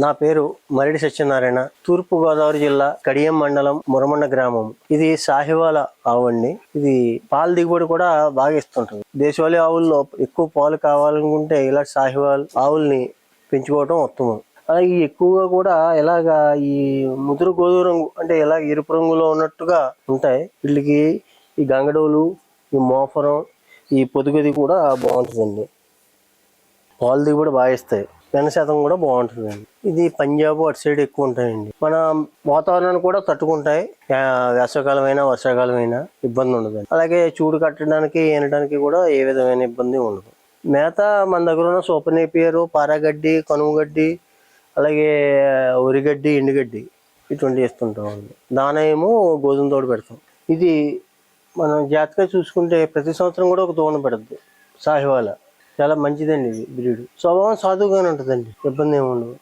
నా పేరు మరిడి సత్యనారాయణ. తూర్పు గోదావరి జిల్లా కడియం మండలం మురమండ గ్రామం. ఇది సాహివాల ఆవు అండి. ఇది పాల దిగుబడి కూడా బాగా ఇస్తుంటుంది. దేశవాళీ ఆవుల్లో ఎక్కువ పాలు కావాలనుకుంటే ఇలా సాహివాల్ ఆవుల్ని పెంచుకోవడం ఉత్తమం. అలాగే ఎక్కువగా కూడా ఇలాగా ఈ ముదురు గోధుమ రంగు అంటే ఇలా ఎరుపు రంగులో ఉన్నట్టుగా ఉంటాయి. వీళ్ళకి ఈ గంగడోలు, ఈ మోఫరం, ఈ పొదుగది కూడా బాగుంటుందండి. పాలు దిగుబడి బాగా ఇస్తాయి. పెన శాతం కూడా బాగుంటుందండి. ఇది పంజాబ్ అటు సైడ్ ఎక్కువ ఉంటాయండి. మన వాతావరణాన్ని కూడా తట్టుకుంటాయి. వేసవకాలం అయినా వర్షాకాలం అయినా ఇబ్బంది ఉండదండి. అలాగే చూడు కట్టడానికి ఈనడానికి కూడా ఏ విధమైన ఇబ్బంది ఉండదు. మేత మన దగ్గర ఉన్న సూపర్ నేపియర్, పారాగడ్డి, కనుమ గడ్డి, అలాగే వరిగడ్డి, ఎండుగడ్డి ఇటువంటి వేస్తుంటామండి. దాన ఏమో గోధుమ తోడు పెడతాం. ఇది మనం జాగ్రత్తగా చూసుకుంటే ప్రతి సంవత్సరం కూడా ఒక దూడ పెడుద్ది. సాహివాల చాలా మంచిదండి. ఇది బ్రీడ్ స్వభావం సాధువుగానే ఉంటుందండి. ఇబ్బంది ఏమి ఉండదు.